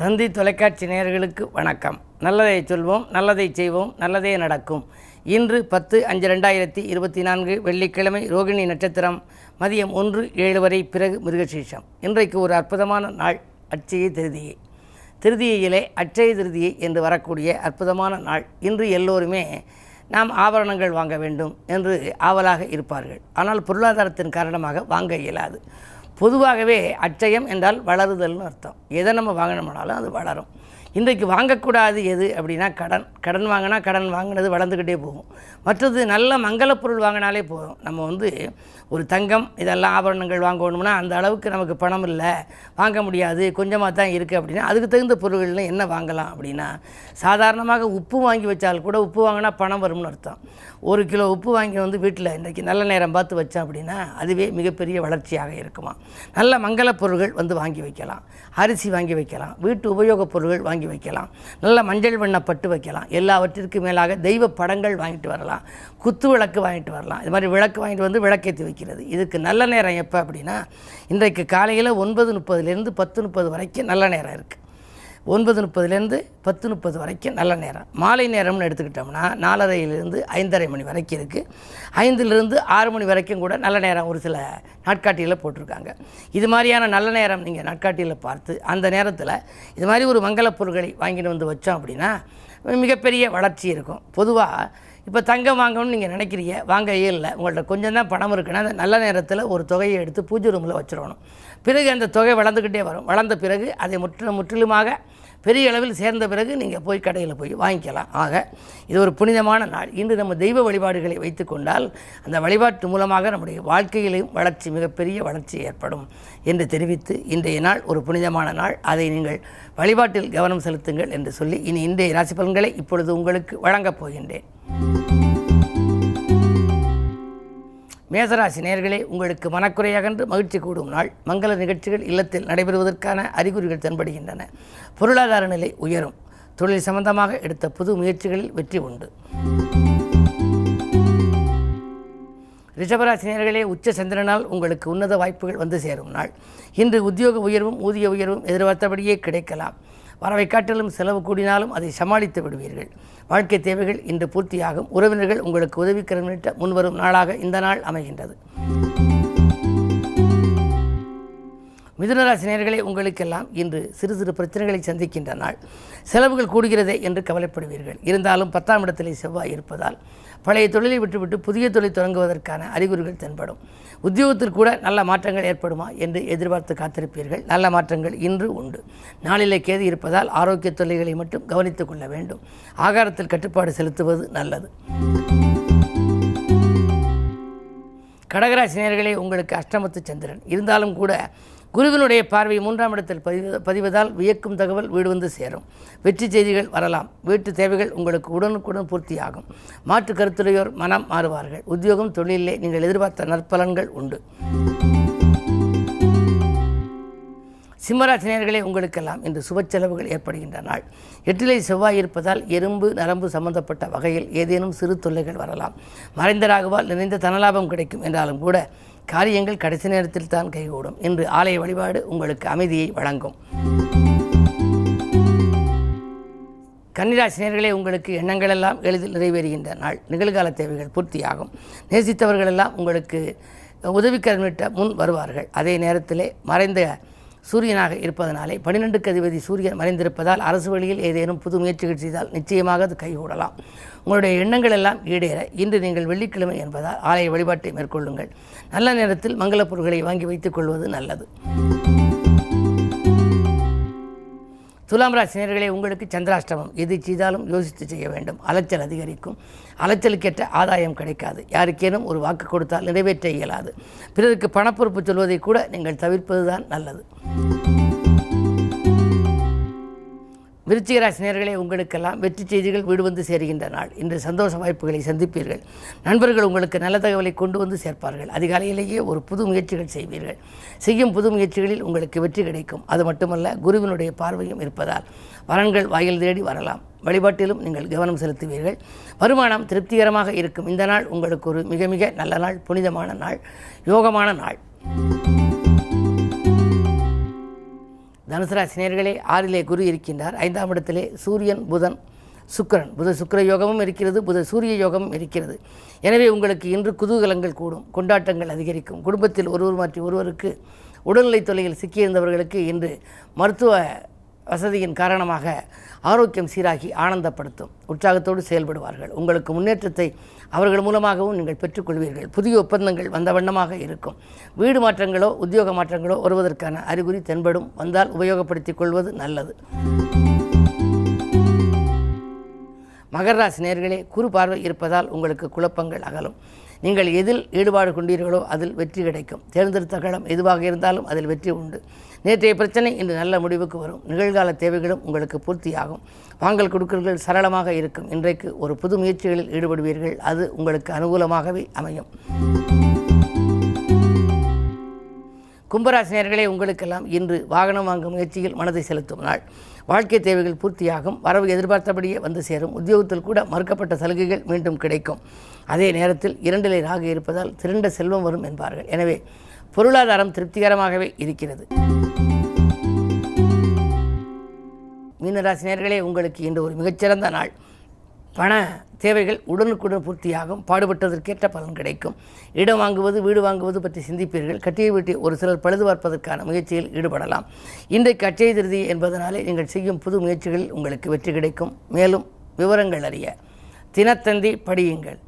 தந்தி தொலைக்காட்சி நேயர்களுக்கு வணக்கம். நல்லதை சொல்வோம், நல்லதை செய்வோம், நல்லதே நடக்கும். இன்று 10/5/2024 வெள்ளிக்கிழமை, ரோகிணி நட்சத்திரம், மதியம் 1:07 வரை, பிறகு மிருகசீஷம். இன்றைக்கு ஒரு அற்புதமான நாள், அட்சய திருதியை. திருதியிலே அட்சய திருதியை என்று வரக்கூடிய அற்புதமான நாள். இன்று எல்லோருமே நாம் ஆபரணங்கள் வாங்க வேண்டும் என்று ஆவலாக இருப்பார்கள். ஆனால் பொருளாதாரத்தின் காரணமாக வாங்க இயலாது. பொதுவாகவே அட்சயம் என்றால் வளருதல்னு அர்த்தம். எதை நம்ம வாங்கினோம்னாலும் அது வளரும். இன்றைக்கு வாங்கக்கூடாது எது அப்படின்னா கடன் வாங்கினா கடன் வாங்கினது வளர்ந்துக்கிட்டே போகும். மற்றது நல்ல மங்களப் பொருள் வாங்கினாலே போதும். நம்ம ஒரு தங்கம் இதெல்லாம் ஆபரணங்கள் வாங்கணும்னா அந்த அளவுக்கு நமக்கு பணம் இல்லை, வாங்க முடியாது, கொஞ்சமாக தான் இருக்குது அப்படின்னா அதுக்கு தகுந்த பொருள்கள்னு என்ன வாங்கலாம் அப்படின்னா, சாதாரணமாக உப்பு வாங்கி வச்சால் கூட உப்பு வாங்கினா பணம் வரும்னு அர்த்தம். 1 கிலோ உப்பு வாங்கி வீட்டில் இன்றைக்கி நல்ல நேரம் பார்த்து வச்சோம் அப்படின்னா அதுவே மிகப்பெரிய வளர்ச்சியாக இருக்குமா. நல்ல மங்களப் பொருள்கள் வாங்கி வைக்கலாம். அரிசி வாங்கி வைக்கலாம், வீட்டு உபயோகப் பொருள்கள் வாங்கி வைக்கலாம், நல்ல மஞ்சள் வண்ணப்பட்டு வைக்கலாம். எல்லாவற்றிற்கு மேலாக தெய்வ படங்கள் வாங்கிட்டு வரலாம், குத்து விளக்கு வாங்கிட்டு வரலாம். இது மாதிரி விளக்கு வாங்கிட்டு விளக்கேற்றி வைக்கிறது. இதுக்கு நல்ல நேரம் எப்போ அப்படின்னா, இன்றைக்கு காலையில் 9:30 10:30 வரைக்கும் நல்ல நேரம் இருக்குது. 9:30 10:30 வரைக்கும் நல்ல நேரம். மாலை நேரம்னு எடுத்துக்கிட்டோம்னா 4:30 5:30 மணி வரைக்கும் இருக்குது. 5 6 மணி வரைக்கும் கூட நல்ல நேரம் ஒரு சில நாட்காட்டியில் போட்டிருக்காங்க. இது மாதிரியான நல்ல நேரம் நீங்கள் நாட்காட்டியில் பார்த்து அந்த நேரத்தில் இது மாதிரி ஒரு மங்களப் பொருட்களை வாங்கிட்டு வச்சோம் அப்படின்னா மிகப்பெரிய வளர்ச்சி இருக்கும். பொதுவாக இப்போ தங்கம் வாங்கணும்னு நீங்கள் நினைக்கிறீங்க, வாங்க இல்லை, உங்கள்கிட்ட கொஞ்சம் தான் பணம் இருக்குன்னா அந்த நல்ல நேரத்தில் ஒரு தொகையை எடுத்து பூஜை ரூமில் வச்சிடணும். பிறகு அந்த தொகை வளர்ந்துக்கிட்டே வரும். வளர்ந்த பிறகு அதை முற்றிலுமாக பெரிய அளவில் சேர்ந்த பிறகு நீங்கள் போய் கடையில் போய் வாங்கிக்கலாம். ஆக இது ஒரு புனிதமான நாள். இன்று நம்ம தெய்வ வழிபாடுகளை வைத்து கொண்டால் அந்த வழிபாட்டு மூலமாக நம்முடைய வாழ்க்கையிலும் வளர்ச்சி, மிகப்பெரிய வளர்ச்சி ஏற்படும் என்று தெரிவித்து, இன்றைய நாள் ஒரு புனிதமான நாள், அதை நீங்கள் வழிபாட்டில் கவனம் செலுத்துங்கள் என்று சொல்லி இனி இன்றைய ராசி பலன்களை இப்பொழுது உங்களுக்கு வழங்கப் போகின்றேன். மேசராசி நேயர்களே, உங்களுக்கு மனக்குறையகன்று மகிழ்ச்சி கூடும் நாள். மங்கள நிகழ்ச்சிகள் இல்லத்தில் நடைபெறுவதற்கான அறிகுறிகள் தென்படுகின்றன. பொருளாதார நிலை உயரும். தொழில் சம்பந்தமாக எடுத்த புது முயற்சிகளில் வெற்றி உண்டு. ரிஷபராசி நேயர்களே, உச்ச சந்திரனால் உங்களுக்கு உன்னத வாய்ப்புகள் வந்து சேரும் நாள். இன்று உத்தியோக உயர்வும் ஊதிய உயர்வும் எதிர்பார்த்தபடியே கிடைக்கலாம். வரவை காட்டிலும் செலவு கூடினாலும் அதை சமாளித்து விடுவீர்கள். வாழ்க்கை தேவைகள் இன்று பூர்த்தியாகும். உறவினர்கள் உங்களுக்கு உதவிக்கரம் நீட்ட முன்வரும் நாளாக இந்த நாள் அமைகின்றது. மிதுனராசி நேயர்களே, உங்களுக்கெல்லாம் இன்று சிறு சிறு பிரச்சனைகளை சந்திக்கின்ற நாள். செலவுகள் கூடுகிறதே என்று கவலைப்படுவீர்கள். இருந்தாலும் 10ஆம் இடத்திலே செவ்வாய் இருப்பதால் பழைய தொழிலை விட்டுவிட்டு புதிய தொழில் தொடங்குவதற்கான அறிகுறிகள் தென்படும். உத்தியோகத்தில் கூட நல்ல மாற்றங்கள் ஏற்படுமா என்று எதிர்பார்த்து காத்திருப்பீர்கள். நல்ல மாற்றங்கள் இன்று உண்டு. நாளிலே கேது இருப்பதால் ஆரோக்கிய தொல்லைகளை மட்டும் கவனித்துக் கொள்ள வேண்டும். ஆகாரத்தில் கட்டுப்பாடு செலுத்துவது நல்லது. கடகராசி நேயர்களே, உங்களுக்கு அஷ்டமத்து சந்திரன் இருந்தாலும் கூட குருவினுடைய பார்வை 3ஆம் இடத்தில் பதிவதால் வியக்கும் தகவல் வீடு வந்து சேரும். வெற்றி செய்திகள் வரலாம். வீட்டு தேவைகள் உங்களுக்கு உடனுக்குடன் பூர்த்தியாகும். மாற்று கருத்துடையோர் மனம் மாறுவார்கள். உத்தியோகம் தொழிலே நீங்கள் எதிர்பார்த்த நற்பலன்கள் உண்டு. சிம்மராசி நேயர்களே, உங்களுக்கெல்லாம் இன்று சுப செலவுகள் ஏற்படுகின்ற நாள். 8லே செவ்வாய் இருப்பதால் எறும்பு நரம்பு சம்பந்தப்பட்ட வகையில் ஏதேனும் சிறு தொல்லைகள் வரலாம். மறைந்த ராகுவால் நிறைந்த தனலாபம் கிடைக்கும் என்றாலும் கூட காரியங்கள் கடைசி நேரத்தில் தான் கைகூடும். இன்று ஆலய வழிபாடு உங்களுக்கு அமைதியை வழங்கும். கன்னிராசி நேயர்களே, உங்களுக்கு எண்ணங்கள் எல்லாம் எளிதில் நிறைவேறுகின்ற நாள். நிகழ்கால தேவைகள் பூர்த்தியாகும். நேசித்தவர்களெல்லாம் உங்களுக்கு உதவிக்கரம் நீட்ட முன் வருவார்கள். அதே நேரத்திலே மறைந்த சூரியனாக இருப்பதனாலே 12க்கு அதிபதி சூரியன் மறைந்திருப்பதால் அரசு வழியில் ஏதேனும் புது முயற்சிகள் செய்தால் நிச்சயமாக அது கைகூடலாம். உங்களுடைய எண்ணங்கள் எல்லாம் ஈடேற இன்று நீங்கள் வெள்ளிக்கிழமை என்பதால் ஆலய வழிபாட்டை மேற்கொள்ளுங்கள். நல்ல நேரத்தில் மங்களப் பொருட்களை வாங்கி வைத்துக் கொள்வது நல்லது. துலாம் ராசி நேயர்களே, உங்களுக்கு சந்திராஷ்டமம். எது செய்தாலும் யோசித்து செய்ய வேண்டும். அலைச்சல் அதிகரிக்கும். அலைச்சலுக்கேற்ற ஆதாயம் கிடைக்காது. யாருக்கேனும் ஒரு வாக்கு கொடுத்தால் நிறைவேற்ற இயலாது. பிறருக்கு பணப்பொறுப்பு சொல்வதை கூட நீங்கள் தவிர்ப்பதுதான் நல்லது. விருச்சிக ராசி நேயர்களே, உங்களுக்கெல்லாம் வெற்றி செய்திகள் வீடு வந்து சேருகின்ற நாள். இன்று சந்தோஷ வாய்ப்புகளை சந்திப்பீர்கள். நண்பர்கள் உங்களுக்கு நல்ல தகவலை கொண்டு வந்து சேர்ப்பார்கள். அதிகாலையிலேயே ஒரு புது முயற்சிகள் செய்வீர்கள். செய்யும் புது முயற்சிகளில் உங்களுக்கு வெற்றி கிடைக்கும். அது மட்டுமல்ல, குருவினுடைய பார்வையும் இருப்பதால் வரன்கள் வாயில் தேடி வரலாம். வழிபாட்டிலும் நீங்கள் கவனம் செலுத்துவீர்கள். வருமானம் திருப்திகரமாக இருக்கும். இந்த நாள் உங்களுக்கு ஒரு மிக மிக நல்ல நாள், புனிதமான நாள், யோகமான நாள். தனுசு ராசி நேயர்களே, 6லே குரு இருக்கின்றார். 5ஆம் இடத்திலே சூரியன், புதன், சுக்கிரன். புத சுக்கிர யோகமும் இருக்கிறது, புத சூரிய யோகமும் இருக்கிறது. எனவே உங்களுக்கு இன்று குதூகலங்கள் கூடும், கொண்டாட்டங்கள் அதிகரிக்கும். குடும்பத்தில் ஒருவர் மாற்றி ஒருவருக்கு உடல்நிலை தொல்லையில் சிக்கியிருந்தவர்களுக்கு இன்று மருத்துவ வசதியின் காரணமாக ஆரோக்கியம் சீராகி ஆனந்தப்படுத்தும். உற்சாகத்தோடு செயல்படுவார்கள். உங்களுக்கு முன்னேற்றத்தை அவர்கள் மூலமாகவும் நீங்கள் பெற்றுக்கொள்வீர்கள். புதிய ஒப்பந்தங்கள் வந்த வண்ணமாக இருக்கும். வீடு மாற்றங்களோ உத்தியோக மாற்றங்களோ வருவதற்கான அறிகுறி தென்படும். வந்தால் உபயோகப்படுத்திக் கொள்வது நல்லது. மகர ராசி நேயர்களே, குரு பார்வை இருப்பதால் உங்களுக்கு குழப்பங்கள் அகலும். நீங்கள் எதில் ஈடுபாடு கொண்டீர்களோ அதில் வெற்றி கிடைக்கும். தேர்ந்தெடுத்த களம் எதுவாக இருந்தாலும் அதில் வெற்றி உண்டு. நேற்றைய பிரச்சனை இன்று நல்ல முடிவுக்கு வரும். நிகழ்கால தேவைகளும் உங்களுக்கு பூர்த்தியாகும். வாங்கல் கொடுக்கல்கள் சரளமாக இருக்கும். இன்றைக்கு ஒரு புது முயற்சிகளில் ஈடுபடுவீர்கள். அது உங்களுக்கு அனுகூலமாகவே அமையும். கும்பராசினியர்களே, உங்களுக்கெல்லாம் இன்று வாகனம் வாங்கும் முயற்சியில் மனதை செலுத்தும் நாள். வாழ்க்கை தேவைகள் பூர்த்தியாகும். வரவு எதிர்பார்த்தபடியே வந்து சேரும். உத்தியோகத்தில் கூட மறுக்கப்பட்ட சலுகைகள் மீண்டும் கிடைக்கும். அதே நேரத்தில் 2லே ராகு இருப்பதால் திரண்ட செல்வம் வரும் என்பார்கள். எனவே பொருளாதாரம் திருப்திகரமாகவே இருக்கிறது. மீனராசினியர்களே, உங்களுக்கு இன்று ஒரு மிகச்சிறந்த நாள். பண தேவைகள் உடனுக்குடன் பூர்த்தியாகும். பாடுபட்டதற்கேற்ற பலன் கிடைக்கும். இடம் வாங்குவது, வீடு வாங்குவது பற்றி சிந்திப்பீர்கள். கட்டிய வீட்டை ஒரு சிலர் பழுது பார்ப்பதற்கான முயற்சியில் ஈடுபடலாம். இன்றைக்கு அட்சய திருதி என்பதனாலே நீங்கள் செய்யும் புது முயற்சிகளில் உங்களுக்கு வெற்றி கிடைக்கும். மேலும் விவரங்கள் அறிய தினத்தந்தி படியுங்கள்.